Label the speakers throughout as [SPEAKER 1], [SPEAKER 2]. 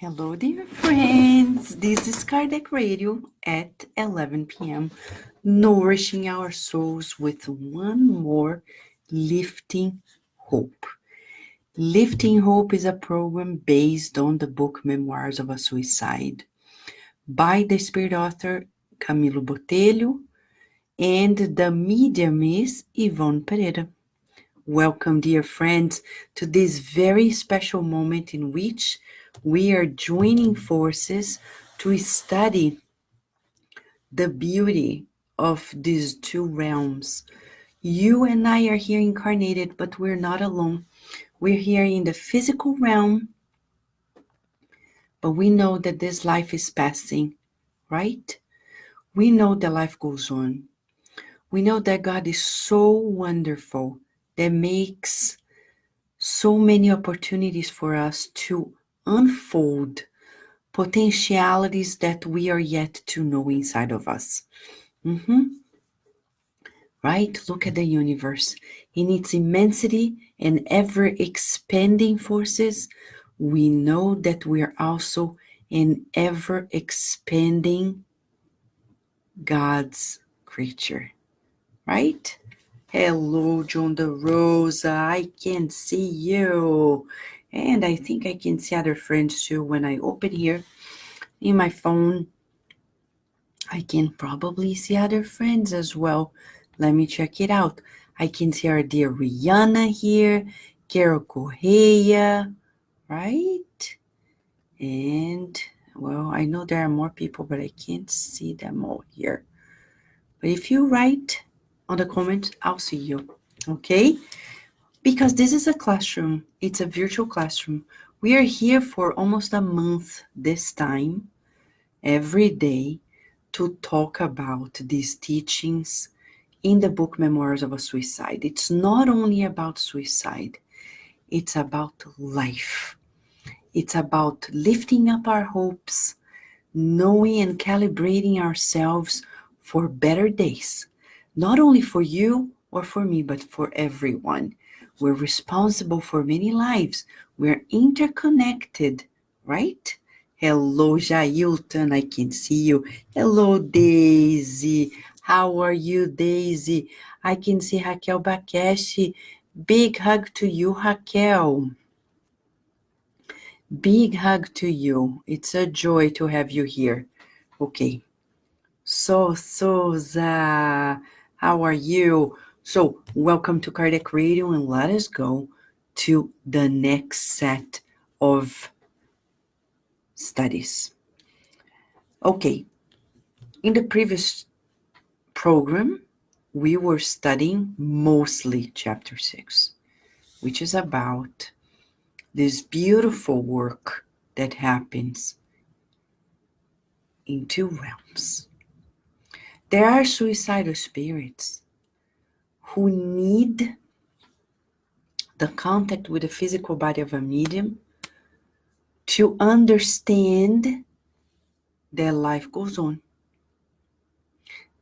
[SPEAKER 1] Hello, dear friends. This is Kardec Radio at 11 p.m., nourishing our souls with one more Lifting Hope. Lifting Hope is a program based on the book Memoirs of a Suicide by the spirit author Camilo Botelho, and the medium is Yvonne Pereira. Welcome, dear friends, to this very special moment in which we are joining forces to study the beauty of these two realms. You and I are here incarnated, but we're not alone. We're here in the physical realm, but we know that this life is passing, right? We know that life goes on. We know that God is so wonderful that makes so many opportunities for us to unfold potentialities that we are yet to know inside of us. Right? Look at the universe. In its immensity and ever expanding forces, we know that we are also an ever expanding God's creature. Right? Hello, John the Rosa. I can see you. And I think I can see other friends too. When I open here in my phone, I can probably see other friends as well. Let me check it out. I can see our dear Rihanna here, Carol Correa, right? And, well, I know there are more people, but I can't see them all here. But if you write on the comments, I'll see you, okay? Because this is a classroom. It's a virtual classroom. We are here for almost a month this time, every day, to talk about these teachings in the book Memoirs of a Suicide. It's not only about suicide, it's about life. It's about lifting up our hopes, knowing and calibrating ourselves for better days, not only for you or for me, but for everyone. We're responsible for many lives. We're interconnected, right? Hello, Jailton, I can see you. Hello, Daisy. How are you, Daisy? I can see Raquel Bakeshi. Big hug to you, Raquel. Big hug to you. It's a joy to have you here. Okay. So, Souza, how are you? So, welcome to Kardec Radio, and let us go to the next set of studies. Okay, in the previous program, we were studying mostly chapter 6, which is about this beautiful work that happens in two realms. There are suicidal spirits who need the contact with the physical body of a medium to understand that life goes on,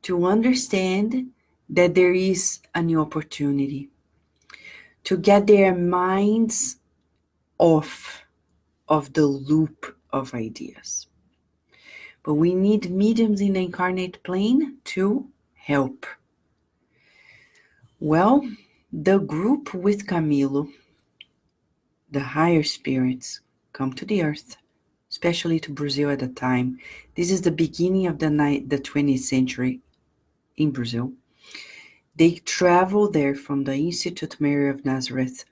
[SPEAKER 1] to understand that there is a new opportunity, to get their minds off of the loop of ideas. But we need mediums in the incarnate plane to help. Well, the group with Camilo, the higher spirits, come to the earth, especially to Brazil at the time. This is the beginning of the 20th century in Brazil. They travel there from the Institute Mary of Nazareth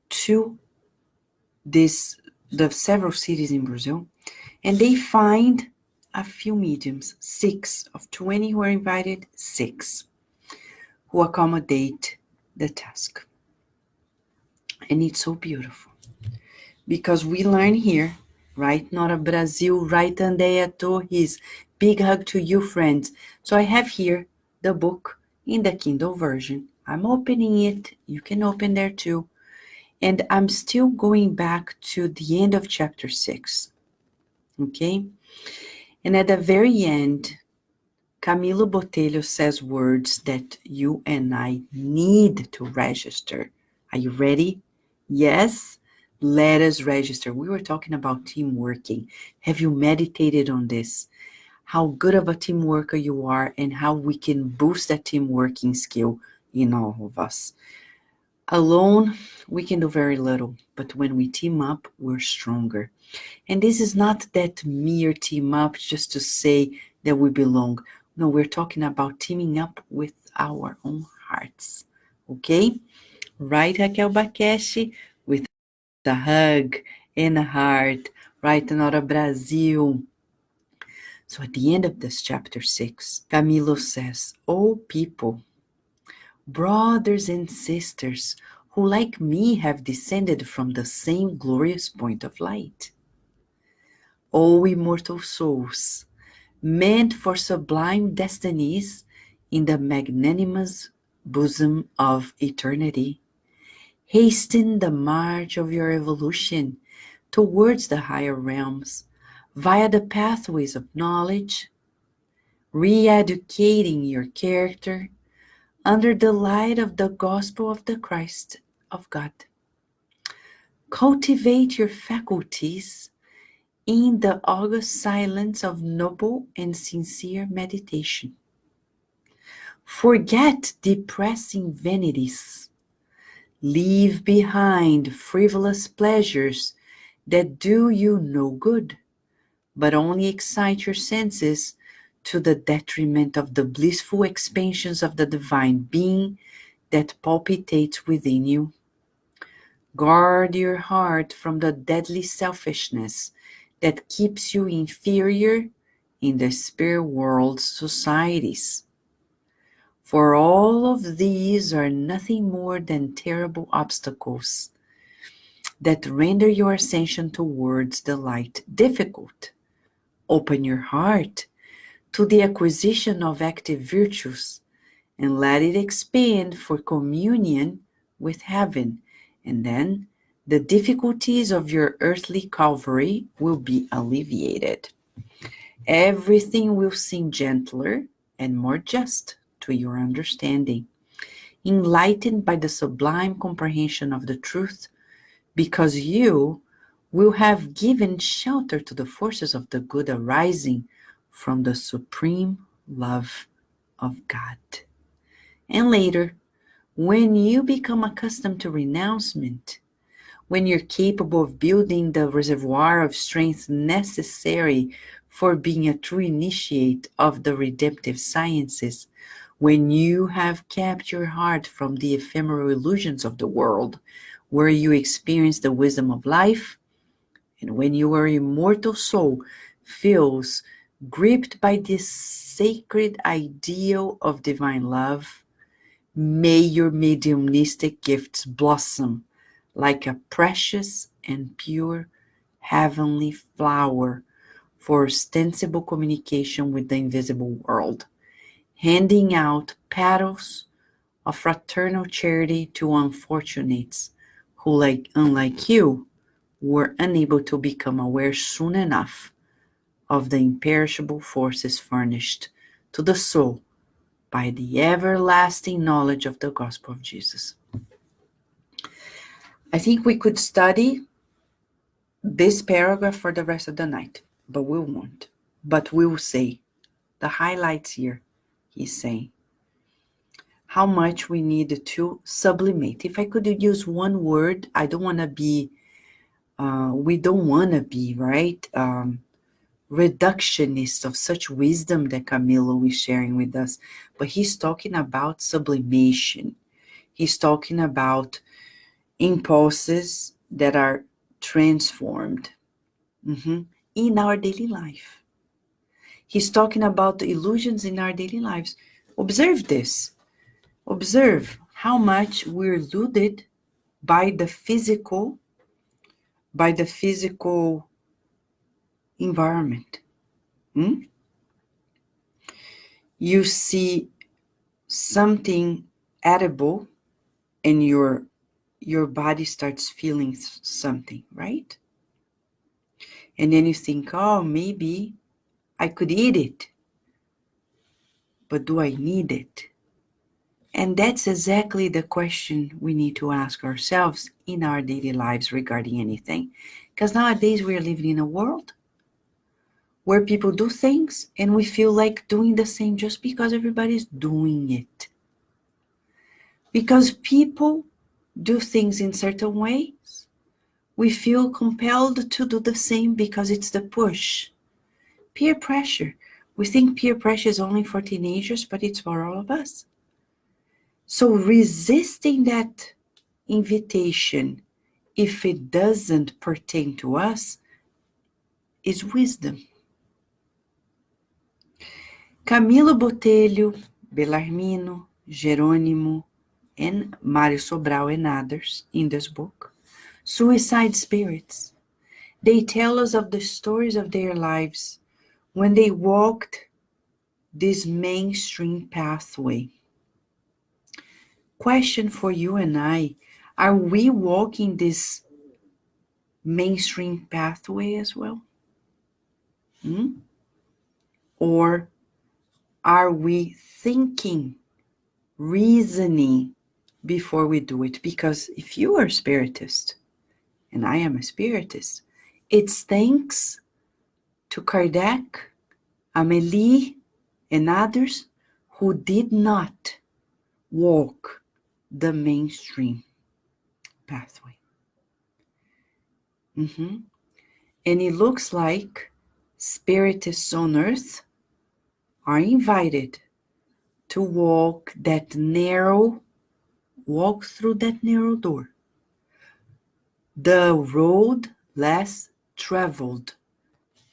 [SPEAKER 1] to the several cities in Brazil, and they find a few mediums, 6 of 20 who are invited, 6 who accommodate the task. And it's so beautiful because we learn here, right? Nora Brazil, right? Andrea Torres. Big hug to you, friends. So I have here the book in the Kindle version. I'm opening it. You can open there too. And I'm still going back to the end of chapter 6. Okay? And at the very end, Camilo Botelho says words that you and I need to register. Are you ready? Yes? Let us register. We were talking about team working. Have you meditated on this? How good of a team worker you are and how we can boost that team working skill in all of us. Alone, we can do very little, but when we team up, we're stronger. And this is not that mere team up just to say that we belong. No, we're talking about teaming up with our own hearts. Okay? Right, Raquel Bakeshi? With a hug and a heart. Right, Nora Brasil. So at the end of this chapter 6, Camilo says, "Oh people, brothers and sisters who like me have descended from the same glorious point of light. O immortal souls, meant for sublime destinies in the magnanimous bosom of eternity, hasten the march of your evolution towards the higher realms via the pathways of knowledge, re-educating your character under the light of the gospel of the Christ of God. Cultivate your faculties in the august silence of noble and sincere meditation. Forget depressing vanities. Leave behind frivolous pleasures that do you no good, but only excite your senses to the detriment of the blissful expansions of the divine being that palpitates within you. Guard your heart from the deadly selfishness that keeps you inferior in the spirit world's societies. For all of these are nothing more than terrible obstacles that render your ascension towards the light difficult. Open your heart to the acquisition of active virtues and let it expand for communion with heaven, and then the difficulties of your earthly Calvary will be alleviated. Everything will seem gentler and more just to your understanding, enlightened by the sublime comprehension of the truth, because you will have given shelter to the forces of the good arising from the supreme love of God. And later, when you become accustomed to renouncement, when you're capable of building the reservoir of strength necessary for being a true initiate of the redemptive sciences, when you have kept your heart from the ephemeral illusions of the world, where you experience the wisdom of life, and when your immortal soul feels gripped by this sacred ideal of divine love, may your mediumistic gifts blossom like a precious and pure heavenly flower for ostensible communication with the invisible world, handing out petals of fraternal charity to unfortunates who, unlike you, were unable to become aware soon enough of the imperishable forces furnished to the soul by the everlasting knowledge of the gospel of Jesus. I think we could study this paragraph for the rest of the night, but we won't. But we will say the highlights here. He's saying how much we need to sublimate. If I could use one word, I don't want to be, we don't want to be, right? Reductionist of such wisdom that Camilo is sharing with us. But he's talking about sublimation. He's talking about impulses that are transformed in our daily life. He's talking about the illusions in our daily lives. Observe this. Observe how much we're eluded by the physical environment. You see something edible and your body starts feeling something, right? And then you think, oh, maybe I could eat it, but do I need it? And that's exactly the question we need to ask ourselves in our daily lives regarding anything. Because nowadays we're living in a world where people do things and we feel like doing the same just because everybody's doing it. Because people do things in certain ways, we feel compelled to do the same because it's the push. Peer pressure. We think peer pressure is only for teenagers, but it's for all of us. So resisting that invitation, if it doesn't pertain to us, is wisdom. Camilo Botelho, Bellarmino, Jerônimo, and Mário Sobral and others in this book, Suicide Spirits. They tell us of the stories of their lives when they walked this mainstream pathway. Question for you and I, are we walking this mainstream pathway as well? Or are we thinking, reasoning before we do it? Because if you are a spiritist, and I am a spiritist, it's thanks to Kardec, Amélie, and others who did not walk the mainstream pathway. And it looks like spiritists on earth are invited to walk through that narrow door. The road less traveled.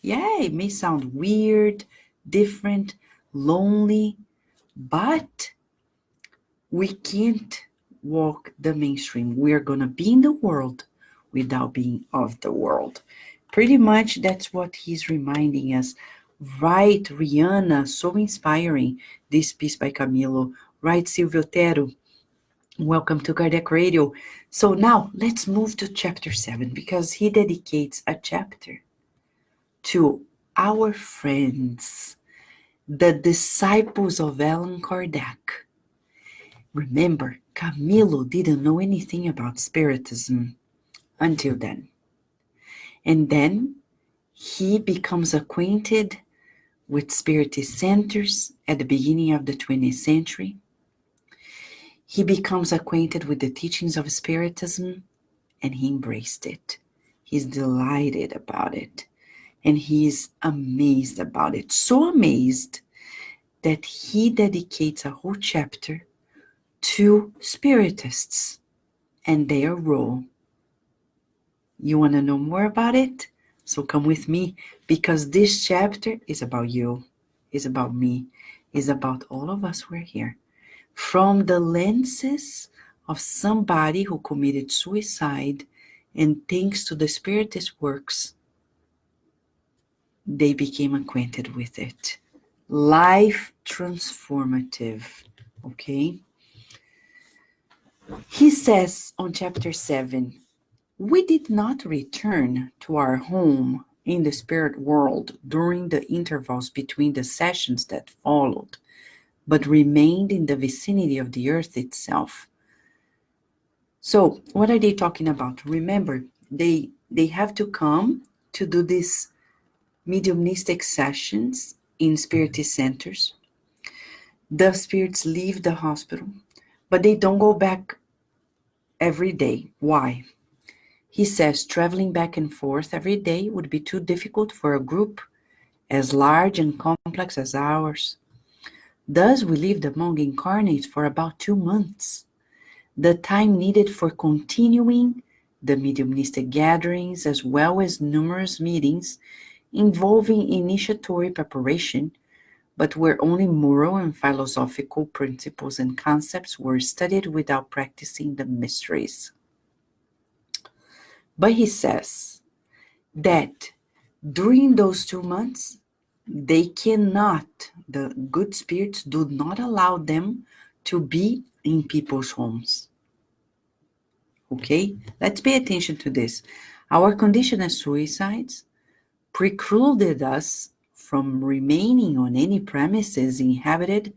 [SPEAKER 1] Yeah, it may sound weird, different, lonely, but we can't walk the mainstream. We are going to be in the world without being of the world. Pretty much that's what he's reminding us. Right, Rihanna, so inspiring. This piece by Camilo. Right, Silvio Tero. Welcome to Kardec Radio. So now let's move to chapter 7 because he dedicates a chapter to our friends, the disciples of Allan Kardec. Remember, Camilo didn't know anything about Spiritism until then. And then he becomes acquainted with Spiritist centers at the beginning of the 20th century. He becomes acquainted with the teachings of Spiritism and he embraced it. He's delighted about it and he's amazed about it. So amazed that he dedicates a whole chapter to Spiritists and their role. You want to know more about it? So come with me because this chapter is about you, is about me, is about all of us who are here. From the lenses of somebody who committed suicide and thanks to the Spiritist works, they became acquainted with it. Life transformative, okay? He says on chapter 7, we did not return to our home in the spirit world during the intervals between the sessions that followed, but remained in the vicinity of the earth itself. So, what are they talking about? Remember, they have to come to do these mediumistic sessions in spiritist centers. The spirits leave the hospital, but they don't go back every day. Why? He says traveling back and forth every day would be too difficult for a group as large and complex as ours. Thus, we lived among incarnates for about 2 months, the time needed for continuing the mediumistic gatherings as well as numerous meetings involving initiatory preparation, but where only moral and philosophical principles and concepts were studied without practicing the mysteries. But he says that during those 2 months, the good spirits do not allow them to be in people's homes. Okay, let's pay attention to this. Our condition as suicides precluded us from remaining on any premises inhabited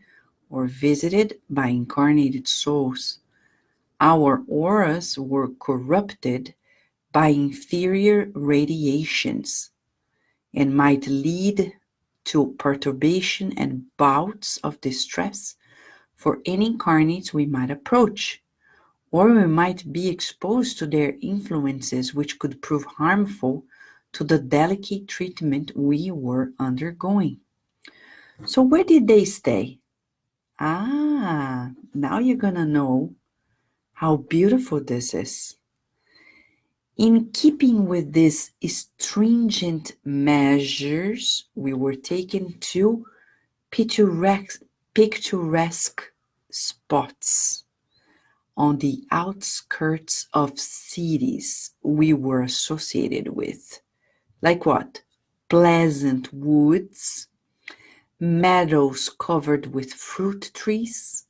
[SPEAKER 1] or visited by incarnated souls. Our auras were corrupted by inferior radiations and might lead to perturbation and bouts of distress for any incarnates we might approach, or we might be exposed to their influences which could prove harmful to the delicate treatment we were undergoing. So, where did they stay? Now you're gonna know how beautiful this is. In keeping with these stringent measures, we were taken to picturesque spots on the outskirts of cities we were associated with. Like what? Pleasant woods, meadows covered with fruit trees,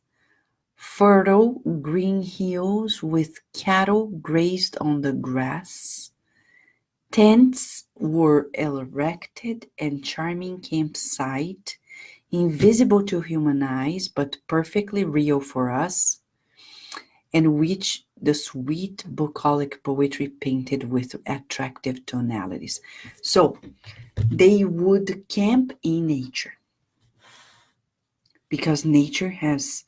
[SPEAKER 1] fertile green hills with cattle grazed on the grass. Tents were erected and charming campsite, invisible to human eyes but perfectly real for us, and which the sweet bucolic poetry painted with attractive tonalities. So they would camp in nature because nature has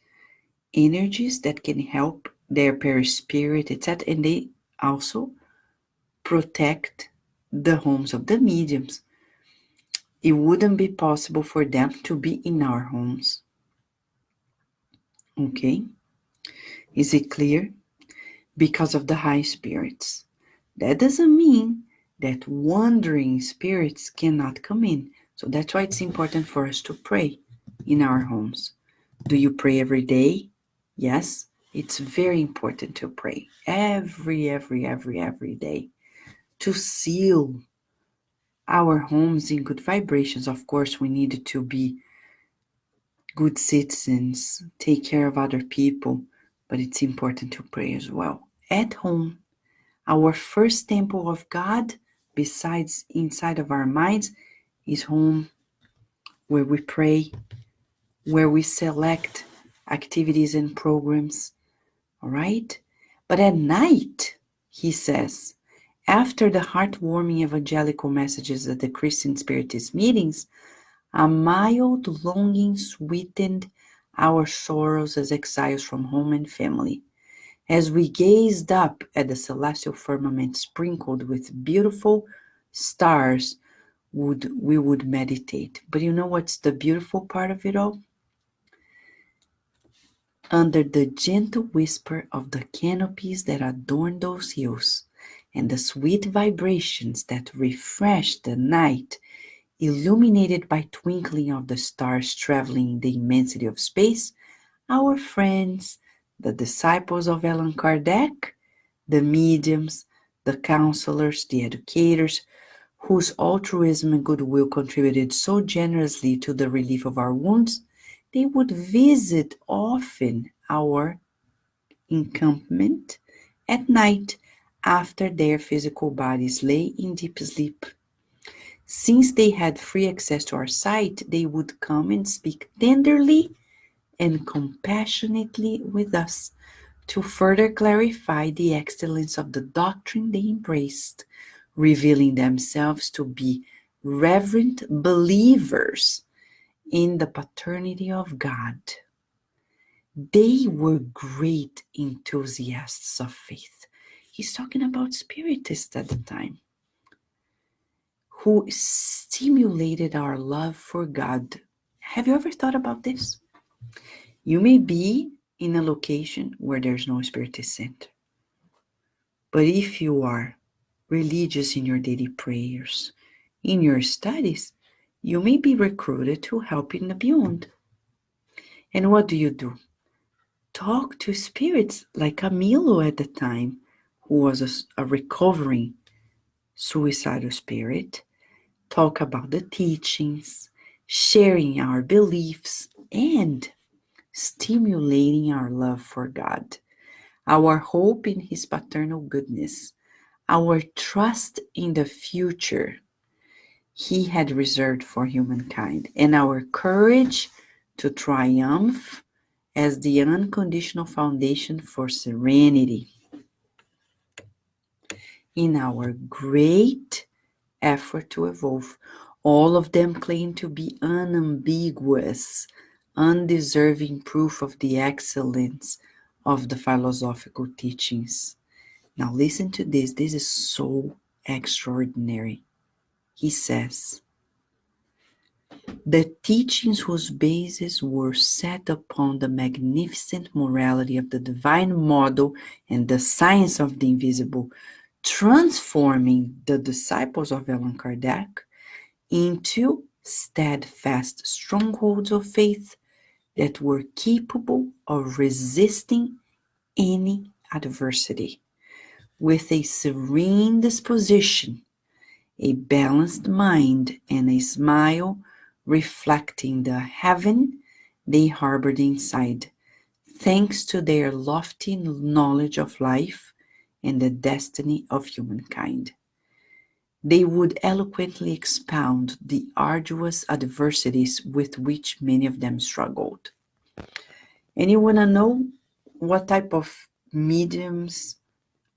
[SPEAKER 1] energies that can help their perispirit, etc. And they also protect the homes of the mediums. It wouldn't be possible for them to be in our homes. Okay? Is it clear? Because of the high spirits. That doesn't mean that wandering spirits cannot come in. So that's why it's important for us to pray in our homes. Do you pray every day? Yes, it's very important to pray every day to seal our homes in good vibrations. Of course, we need to be good citizens, take care of other people, but it's important to pray as well. At home, our first temple of God, besides inside of our minds, is home, where we pray, where we select activities and programs. All right? But at night, he says, after the heartwarming evangelical messages at the Christian Spiritist meetings, a mild longing sweetened our sorrows as exiles from home and family. As we gazed up at the celestial firmament sprinkled with beautiful stars, we would meditate. But you know what's the beautiful part of it all? Under the gentle whisper of the canopies that adorn those hills, and the sweet vibrations that refresh the night, illuminated by twinkling of the stars traveling in the immensity of space, our friends, the disciples of Allan Kardec, the mediums, the counselors, the educators, whose altruism and goodwill contributed so generously to the relief of our wounds, they would visit often our encampment at night after their physical bodies lay in deep sleep. Since they had free access to our sight, they would come and speak tenderly and compassionately with us to further clarify the excellence of the doctrine they embraced, revealing themselves to be reverent believers in the paternity of God. They were great enthusiasts of faith. He's talking about Spiritists at the time, who stimulated our love for God. Have you ever thought about this? You may be in a location where there's no Spiritist center, but if you are religious in your daily prayers, in your studies, you may be recruited to help in the beyond. And what do? Talk to spirits like Camilo at the time, who was a recovering suicidal spirit. Talk about the teachings, sharing our beliefs, and stimulating our love for God, our hope in His paternal goodness, our trust in the future He had reserved for humankind, and our courage to triumph as the unconditional foundation for serenity. In our great effort to evolve, all of them claim to be unambiguous, undeserving proof of the excellence of the philosophical teachings. Now listen to this. This is so extraordinary. He says, the teachings whose bases were set upon the magnificent morality of the divine model and the science of the invisible, transforming the disciples of Allan Kardec into steadfast strongholds of faith that were capable of resisting any adversity with a serene disposition, a balanced mind, and a smile reflecting the heaven they harbored inside, thanks to their lofty knowledge of life and the destiny of humankind. They would eloquently expound the arduous adversities with which many of them struggled. And you want to know what type of mediums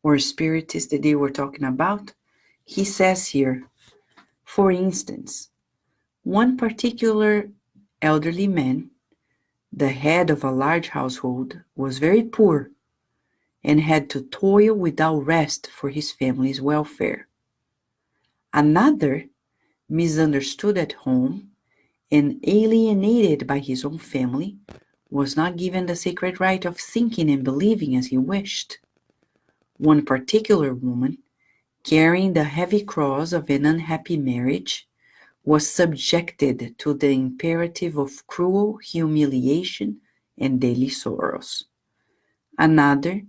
[SPEAKER 1] or spiritists that they were talking about? He says here, for instance, one particular elderly man, the head of a large household, was very poor and had to toil without rest for his family's welfare. Another, misunderstood at home and alienated by his own family, was not given the sacred right of thinking and believing as he wished. One particular woman, carrying the heavy cross of an unhappy marriage, was subjected to the imperative of cruel humiliation and daily sorrows. Another,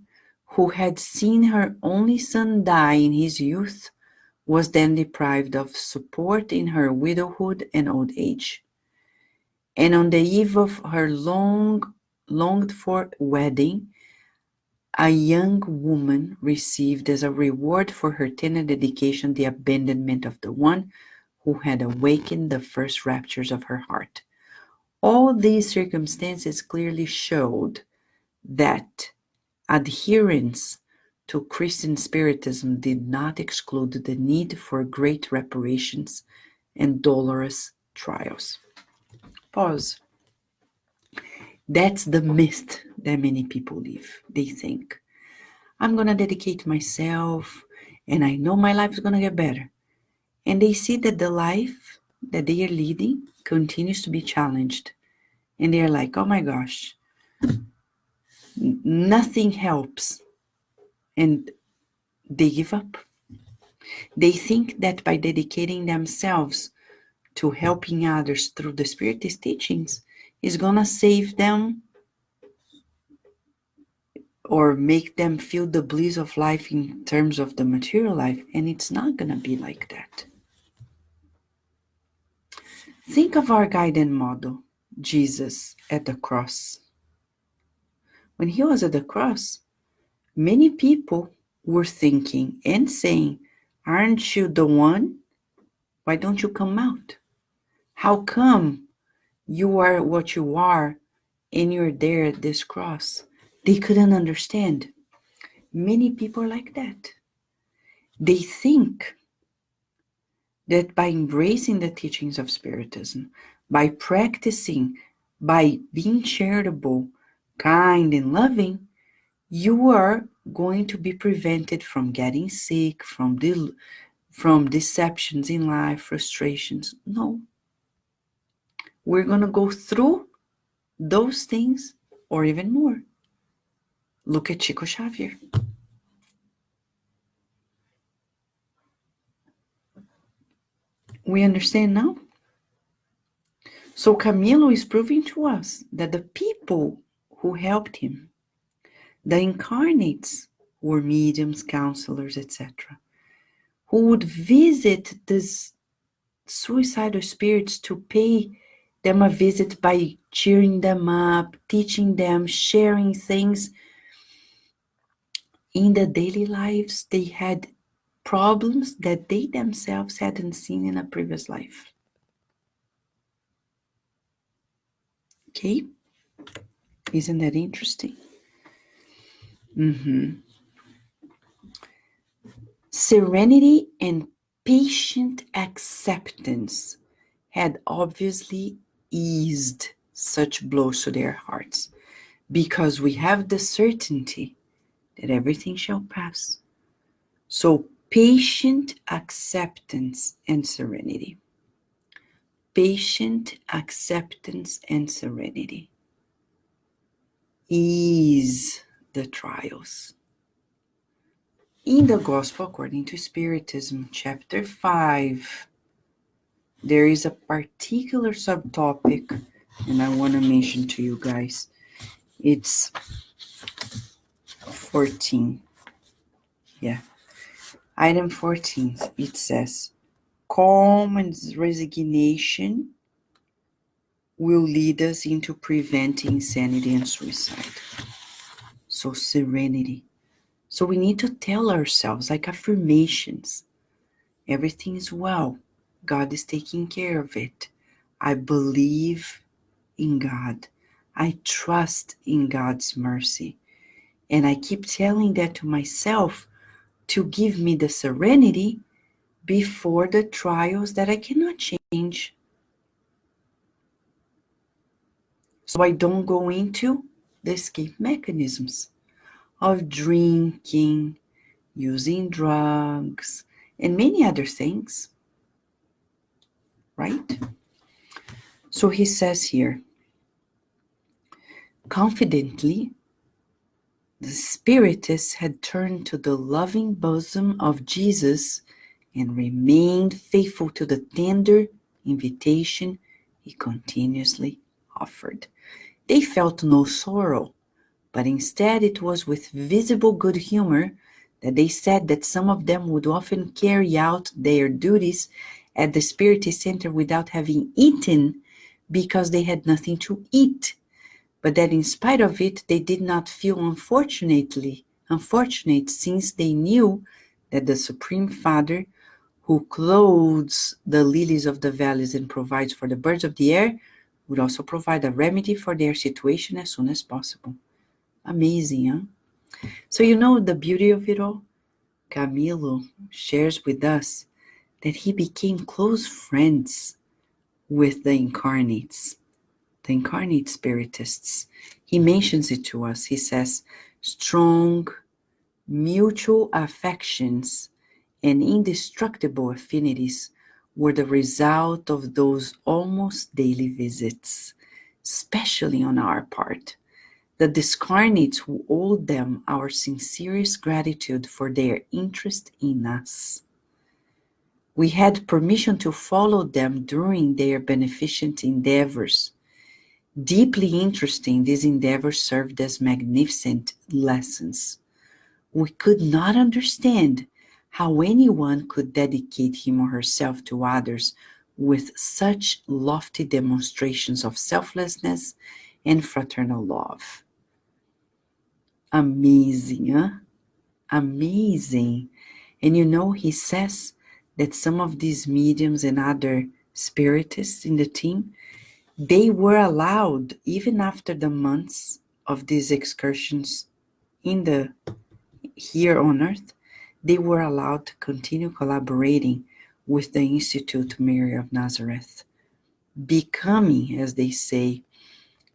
[SPEAKER 1] who had seen her only son die in his youth, was then deprived of support in her widowhood and old age. And on the eve of her longed-for wedding, a young woman received as a reward for her tender dedication the abandonment of the one who had awakened the first raptures of her heart. All these circumstances clearly showed that adherence to Christian Spiritism did not exclude the need for great reparations and dolorous trials. Pause. That's the myth that many people live. They think, I'm going to dedicate myself and I know my life is going to get better. And they see that the life that they are leading continues to be challenged. And they're like, oh my gosh, nothing helps. And they give up. They think that by dedicating themselves to helping others through the Spiritist teachings is going to save them or make them feel the bliss of life in terms of the material life. And it's not going to be like that. Think of our guiding model, Jesus at the cross. When he was at the cross, many people were thinking and saying, aren't you the one? Why don't you come out? How come you are what you are and you're there at this cross? They couldn't understand. Many people are like that. They think that by embracing the teachings of Spiritism, by practicing, by being charitable, kind, and loving, you are going to be prevented from getting sick, from deceptions in life, frustrations. No. We're going to go through those things or even more. Look at Chico Xavier. We understand now? So Camilo is proving to us that the people who helped him, the incarnates, were mediums, counselors, etc., who would visit these suicidal spirits to pay them a visit by cheering them up, teaching them, sharing things. In the daily lives, they had problems that they themselves hadn't seen in a previous life. Okay? Isn't that interesting? Serenity and patient acceptance had obviously eased such blows to their hearts, because we have the certainty that everything shall pass. So, patient acceptance and serenity. Patient acceptance and serenity. Ease the trials. In the Gospel according to Spiritism, chapter 5, there is a particular subtopic, and I want to mention to you guys. It's 14. Yeah. Item 14. It says, calm and resignation will lead us into preventing insanity and suicide. So serenity. So we need to tell ourselves, like affirmations, everything is well. God is taking care of it. I believe in God. I trust in God's mercy. And I keep telling that to myself to give me the serenity before the trials that I cannot change. So I don't go into the escape mechanisms of drinking, using drugs, and many other things. Right? So he says here, confidently, the Spiritists had turned to the loving bosom of Jesus and remained faithful to the tender invitation he continuously offered. They felt no sorrow, but instead it was with visible good humor that they said that some of them would often carry out their duties at the Spiritist Center without having eaten because they had nothing to eat, but that in spite of it they did not feel unfortunate, since they knew that the Supreme Father, who clothes the lilies of the valleys and provides for the birds of the air, would also provide a remedy for their situation as soon as possible. Amazing, huh? So you know the beauty of it all? Camilo shares with us that he became close friends with the incarnate spiritists. He mentions it to us. He says, strong mutual affections and indestructible affinities were the result of those almost daily visits, especially on our part. The discarnates who owed them our sincerest gratitude for their interest in us. We had permission to follow them during their beneficent endeavors. Deeply interesting, these endeavors served as magnificent lessons. We could not understand how anyone could dedicate him or herself to others with such lofty demonstrations of selflessness and fraternal love. Amazing, huh? Amazing. And you know, he says that some of these mediums and other spiritists in the team, they were allowed, even after the months of these excursions here on earth, they were allowed to continue collaborating with the Institute Mary of Nazareth, becoming, as they say,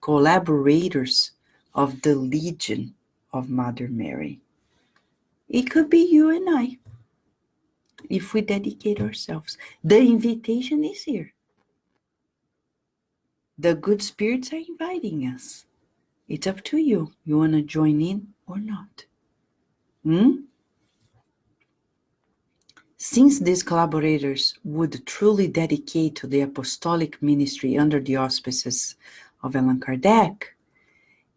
[SPEAKER 1] collaborators of the Legion of Mother Mary. It could be you and I, if we dedicate ourselves. The invitation is here. The good spirits are inviting us. It's up to you. You want to join in or not? Since these collaborators would truly dedicate to the apostolic ministry under the auspices of Allan Kardec,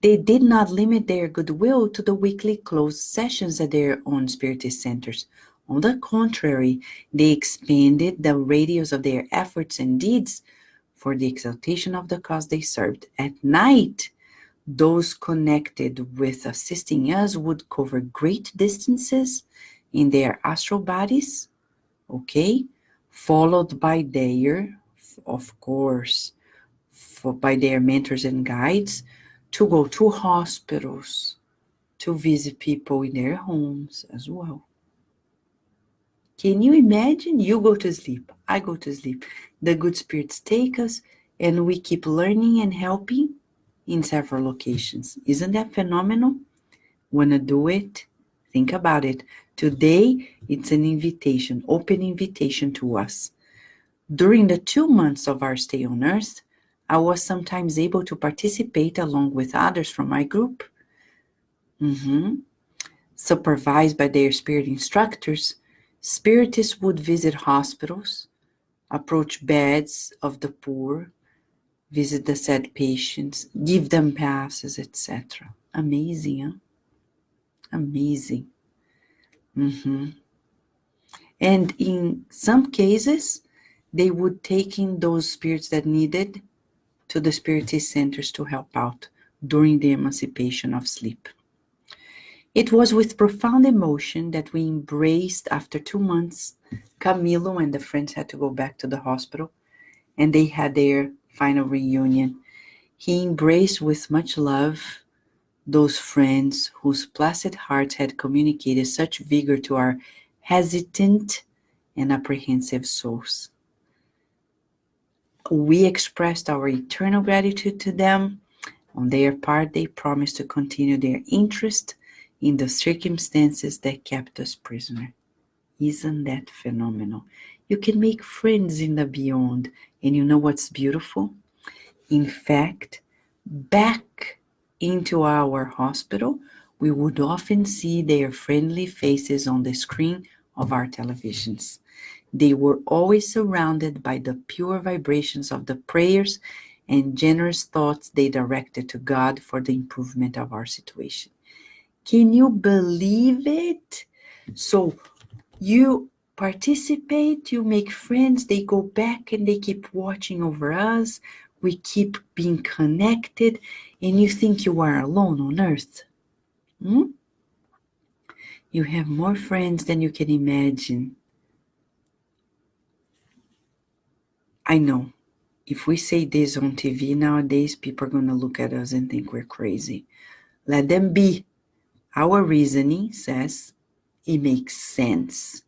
[SPEAKER 1] they did not limit their goodwill to the weekly closed sessions at their own Spiritist centers. On the contrary, they expanded the radius of their efforts and deeds for the exaltation of the cause they served. At night, those connected with assisting us would cover great distances in their astral bodies, okay, followed by their, of course, by their mentors and guides to go to hospitals, to visit people in their homes as well. Can you imagine? You go to sleep, I go to sleep. The good spirits take us, and we keep learning and helping in several locations. Isn't that phenomenal? Wanna do it? Think about it. Today, it's an invitation, open invitation to us. During the 2 months of our stay on Earth, I was sometimes able to participate along with others from my group. Supervised by their spirit instructors, spiritists would visit hospitals, approach beds of the poor, visit the sad patients, give them passes, etc. Amazing, huh? Amazing. And in some cases, they would take in those spirits that needed to the spiritist centers to help out during the emancipation of sleep. It was with profound emotion that we embraced after 2 months. Camilo and the friends had to go back to the hospital, and they had their final reunion. He embraced with much love those friends whose placid hearts had communicated such vigor to our hesitant and apprehensive souls. We expressed our eternal gratitude to them. On their part, they promised to continue their interest in the circumstances that kept us prisoner. Isn't that phenomenal? You can make friends in the beyond, and you know what's beautiful? In fact, back into our hospital, we would often see their friendly faces on the screen of our televisions. They were always surrounded by the pure vibrations of the prayers and generous thoughts they directed to God for the improvement of our situation. Can you believe it? So you participate, you make friends, they go back and they keep watching over us. We keep being connected, and you think you are alone on earth. You have more friends than you can imagine. I know. If we say this on TV nowadays, people are going to look at us and think we're crazy. Let them be. Our reasoning says it makes sense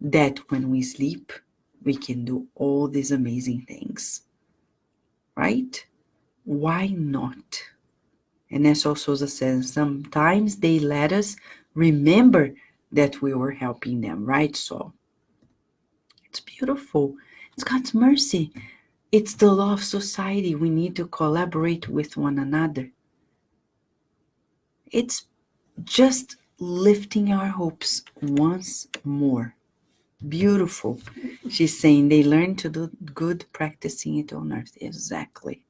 [SPEAKER 1] that when we sleep, we can do all these amazing things. Right? Why not? And as Souza says, sometimes they let us remember that we were helping them, right? So it's beautiful. It's God's mercy. It's the law of society. We need to collaborate with one another. It's just lifting our hopes once more. Beautiful. She's saying they learn to do good practicing it on earth. Exactly.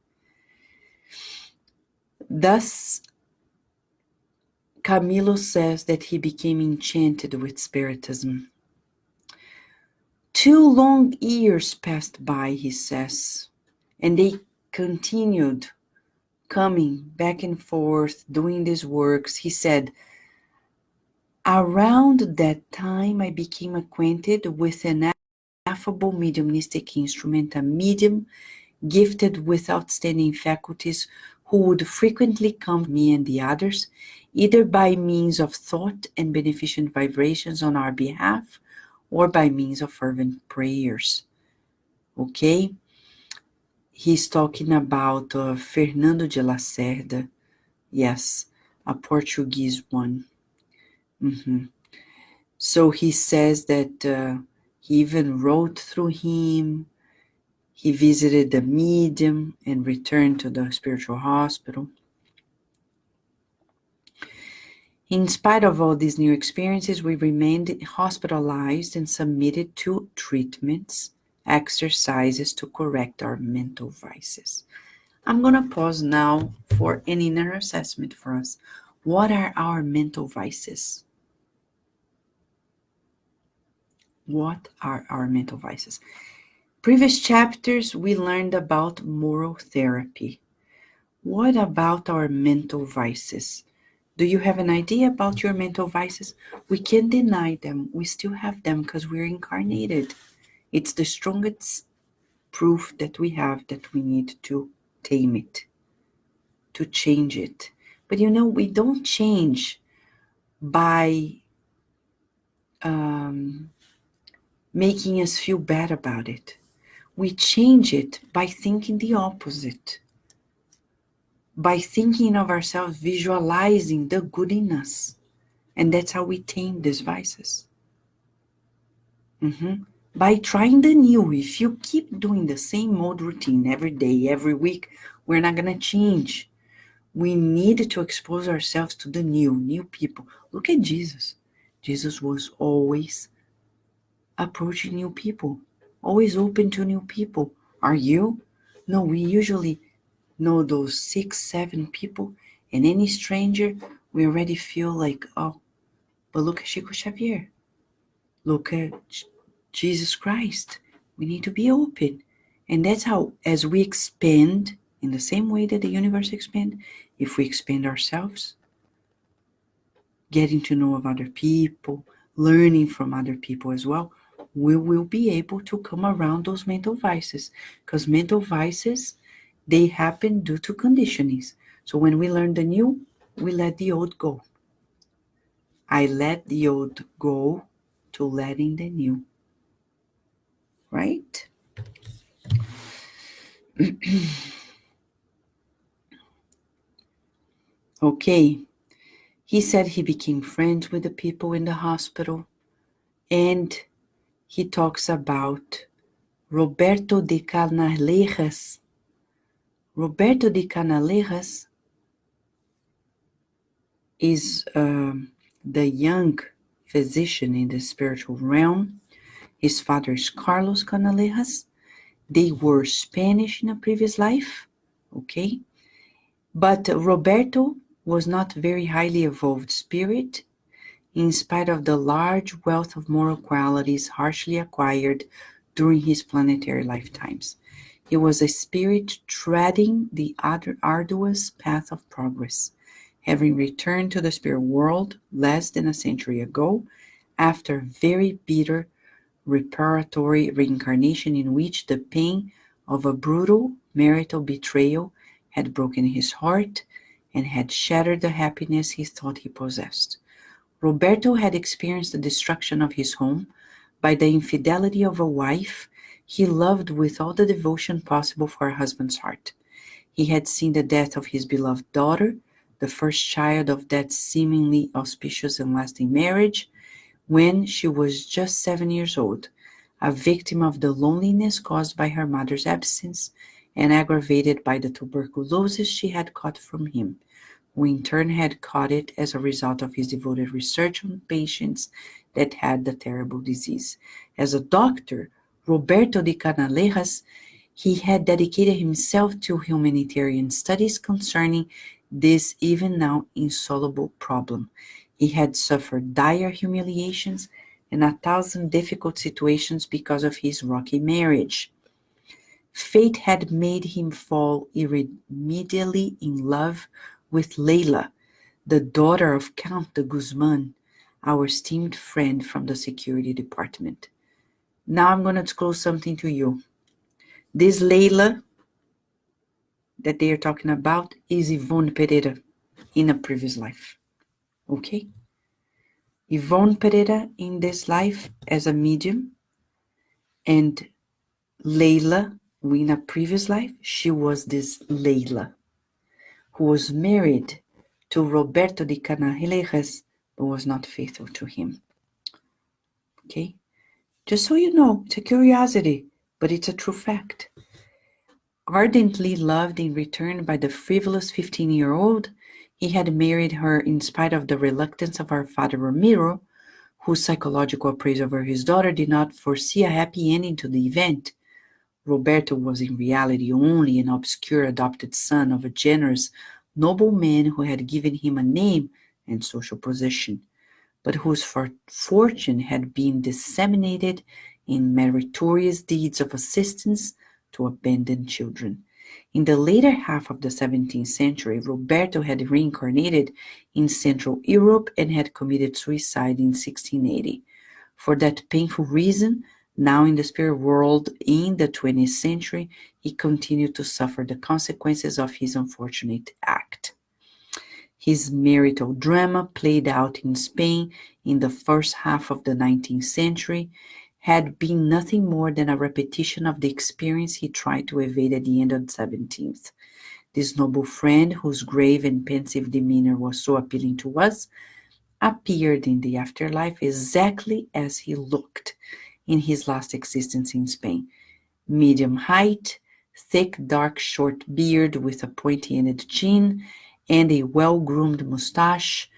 [SPEAKER 1] Thus, Camilo says that he became enchanted with Spiritism. 2 long years passed by, he says, and they continued coming back and forth, doing these works. He said, around that time, I became acquainted with an affable mediumistic instrument, a medium gifted with outstanding faculties who would frequently come to me and the others, either by means of thought and beneficent vibrations on our behalf, or by means of fervent prayers. Okay? He's talking about Fernando de Lacerda. Yes, a Portuguese one. So he says that he even wrote through him. He visited the medium and returned to the spiritual hospital. In spite of all these new experiences, we remained hospitalized and submitted to treatments, exercises to correct our mental vices. I'm going to pause now for an inner assessment for us. What are our mental vices? What are our mental vices? Previous chapters, we learned about moral therapy. What about our mental vices? Do you have an idea about your mental vices? We can't deny them. We still have them because we're incarnated. It's the strongest proof that we have that we need to tame it, to change it. But we don't change by making us feel bad about it. We change it by thinking the opposite, by thinking of ourselves, visualizing the good in us. And that's how we tame these vices. By trying the new. If you keep doing the same old routine every day, every week, we're not going to change. We need to expose ourselves to the new people. Look at Jesus. Jesus was always approaching new people, always open to new people. Are you? No, we usually know those 6, 7 people, and any stranger, we already feel like, oh, but look at Chico Xavier. Look at Jesus Christ. We need to be open. And that's how, as we expand, in the same way that the universe expands, if we expand ourselves, getting to know of other people, learning from other people as well, we will be able to come around those mental vices. Because mental vices, they happen due to conditionings. So when we learn the new, we let the old go. I let the old go to letting the new. Right? Okay. He said he became friends with the people in the hospital, and he talks about Roberto de Canalejas. Roberto de Canalejas is the young physician in the spiritual realm. His father is Carlos Canalejas. They were Spanish in a previous life, okay? But Roberto was not very highly evolved spirit, in spite of the large wealth of moral qualities harshly acquired during his planetary lifetimes. He was a spirit treading the arduous path of progress, having returned to the spirit world less than a century ago, after a very bitter reparatory reincarnation in which the pain of a brutal marital betrayal had broken his heart and had shattered the happiness he thought he possessed. Roberto had experienced the destruction of his home by the infidelity of a wife he loved with all the devotion possible for a husband's heart. He had seen the death of his beloved daughter, the first child of that seemingly auspicious and lasting marriage, when she was just 7 years old, a victim of the loneliness caused by her mother's absence and aggravated by the tuberculosis she had caught from him, who in turn had caught it as a result of his devoted research on patients that had the terrible disease. As a doctor, Roberto de Canalejas, he had dedicated himself to humanitarian studies concerning this even now insoluble problem. He had suffered dire humiliations and 1,000 difficult situations because of his rocky marriage. Fate had made him fall irremediably in love with Leila, the daughter of Count de Guzman, our esteemed friend from the security department. Now I'm going to disclose something to you. This Leila that they are talking about is Yvonne Pereira in a previous life. Okay? Yvonne Pereira in this life as a medium, and Leila in a previous life, she was this Leila who was married to Roberto de Canalejas but was not faithful to him. Okay? Just so you know, it's a curiosity, but it's a true fact. Ardently loved in return by the frivolous 15-year-old, he had married her in spite of the reluctance of our father Ramiro, whose psychological appraisal over his daughter did not foresee a happy ending to the event. Roberto was in reality only an obscure adopted son of a generous, noble man who had given him a name and social position, but whose fortune had been disseminated in meritorious deeds of assistance to abandoned children. In the later half of the 17th century, Roberto had reincarnated in Central Europe and had committed suicide in 1680. For that painful reason, Now in the spirit world in the 20th century, he continued to suffer the consequences of his unfortunate act. His marital drama, played out in Spain in the first half of the 19th century, had been nothing more than a repetition of the experience he tried to evade at the end of the 17th. This noble friend, whose grave and pensive demeanor was so appealing to us, appeared in the afterlife exactly as he looked in his last existence in Spain. Medium height, thick, dark, short beard with a pointy-ended chin, and a well-groomed mustache,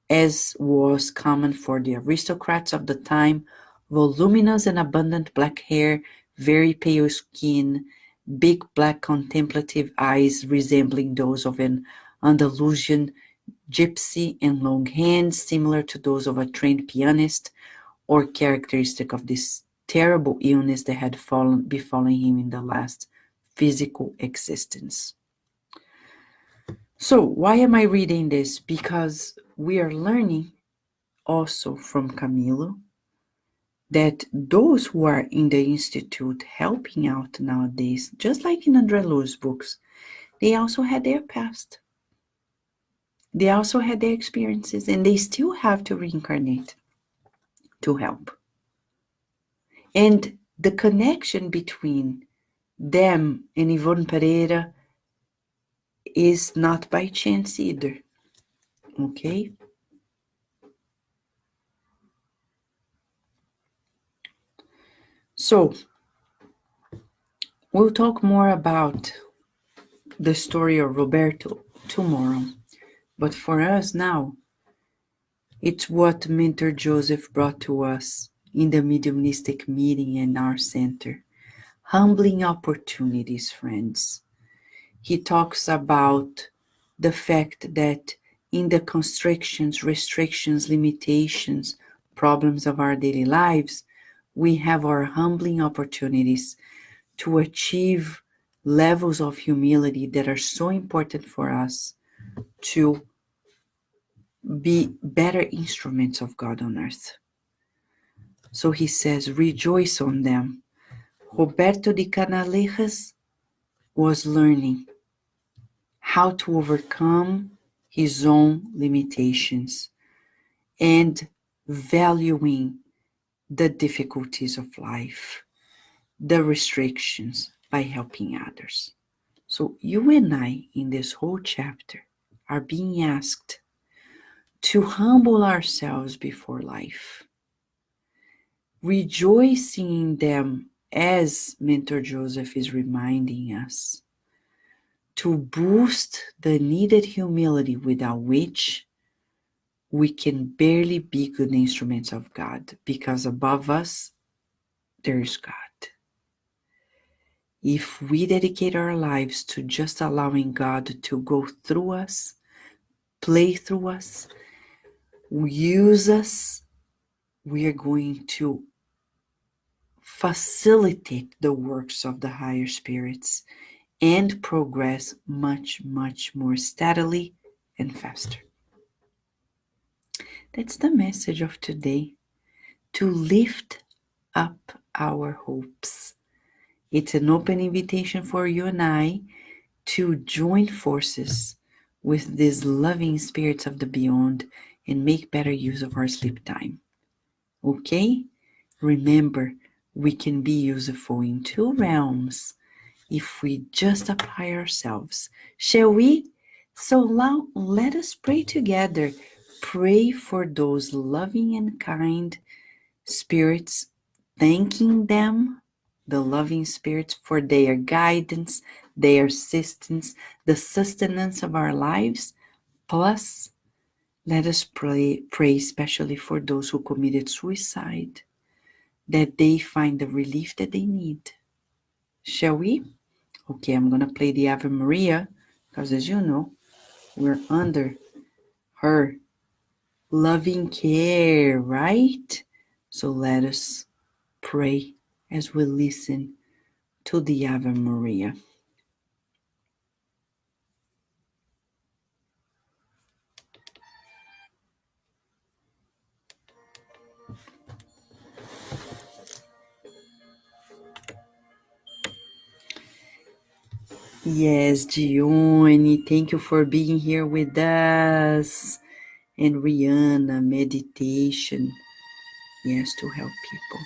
[SPEAKER 1] as was common for the aristocrats of the time, voluminous and abundant black hair, very pale skin, big black contemplative eyes resembling those of an Andalusian gypsy, and long hands similar to those of a trained pianist, or characteristic of this terrible illness that had befallen him in the last physical existence. So, why am I reading this? Because we are learning also from Camilo that those who are in the institute helping out nowadays, just like in André Lu's books, they also had their past. They also had their experiences, and they still have to reincarnate to help. And the connection between them and Yvonne Pereira is not by chance either. Okay? So, we'll talk more about the story of Roberto tomorrow. But for us now, it's what Mentor Joseph brought to us in the mediumistic meeting in our center. Humbling opportunities, friends. He talks about the fact that in the constrictions, restrictions, limitations, problems of our daily lives, we have our humbling opportunities to achieve levels of humility that are so important for us to be better instruments of God on earth. So he says, rejoice on them. Roberto de Canalejas was learning how to overcome his own limitations and valuing the difficulties of life, the restrictions by helping others. So you and I in this whole chapter are being asked to humble ourselves before life, rejoicing in them as Mentor Joseph is reminding us, to boost the needed humility without which we can barely be good instruments of God, because above us, there is God. If we dedicate our lives to just allowing God to go through us, play through us, use us, we are going to facilitate the works of the higher spirits and progress much, much more steadily and faster. That's the message of today, to lift up our hopes. It's an open invitation for you and I to join forces with these loving spirits of the beyond and make better use of our sleep time. Okay? Remember, we can be useful in two realms if we just apply ourselves. Shall we? So now let us pray together. Pray for those loving and kind spirits, thanking them, the loving spirits, for their guidance, their assistance, the sustenance of our lives. Plus, let us pray especially for those who committed suicide, that they find the relief that they need. Shall we? Okay, I'm going to play the Ave Maria, because as you know, we're under her loving care, right? So let us pray as we listen to the Ave Maria. Yes, Gione, thank you for being here with us. And Rihanna, meditation. Yes, to help people.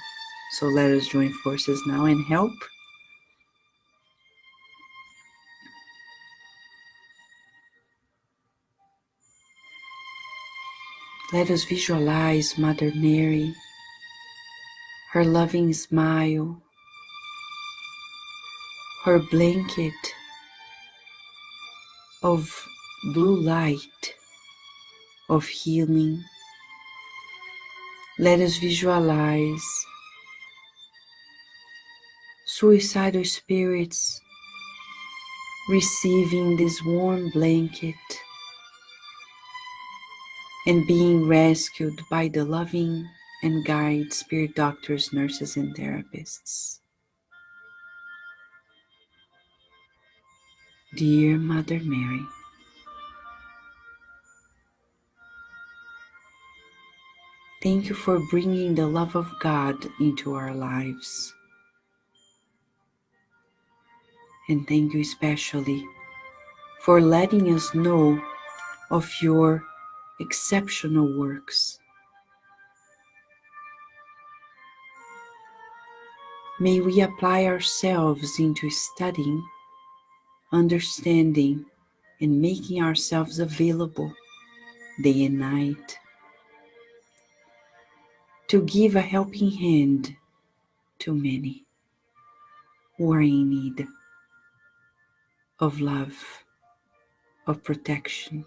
[SPEAKER 1] So let us join forces now and help. Let us visualize Mother Mary, her loving smile, her blanket of blue light, of healing. Let us visualize suicidal spirits receiving this warm blanket and being rescued by the loving and guide spirit doctors, nurses, and therapists. Dear Mother Mary, thank you for bringing the love of God into our lives. And thank you especially for letting us know of your exceptional works. May we apply ourselves into studying, understanding, and making ourselves available day and night to give a helping hand to many who are in need of love, of protection.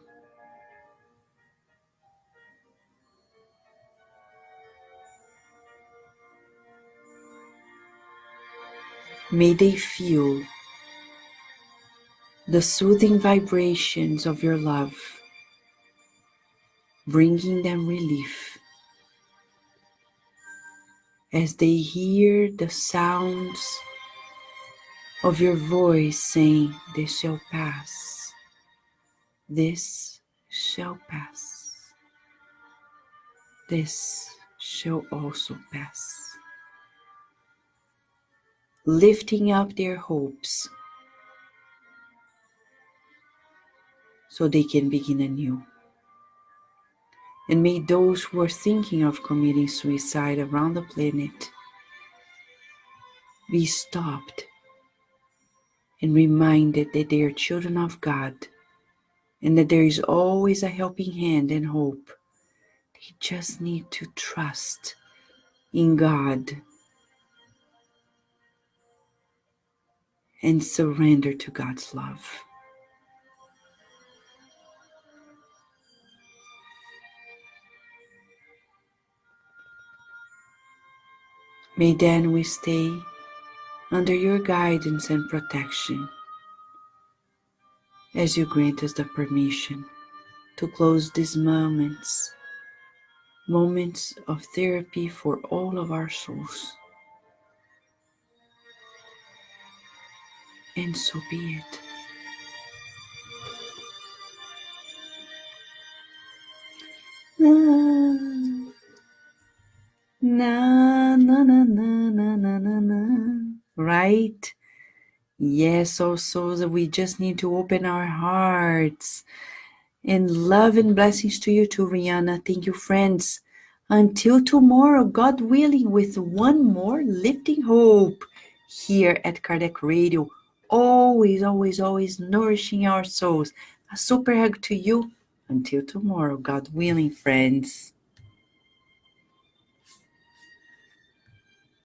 [SPEAKER 1] May they feel the soothing vibrations of your love, bringing them relief as they hear the sounds of your voice saying, "This shall pass, this shall pass, this shall also pass," lifting up their hopes so they can begin anew. And may those who are thinking of committing suicide around the planet be stopped and reminded that they are children of God and that there is always a helping hand and hope. They just need to trust in God and surrender to God's love. May then we stay under your guidance and protection as you grant us the permission to close these moments of therapy for all of our souls. And so be it. Na, na, na, na, na, na, na, na. Right? Yes, also we just need to open our hearts. And love and blessings to you too, Rihanna. Thank you, friends. Until tomorrow, God willing, with one more lifting hope here at Kardec Radio. Always, always, always nourishing our souls. A super hug to you. Until tomorrow, God willing, friends.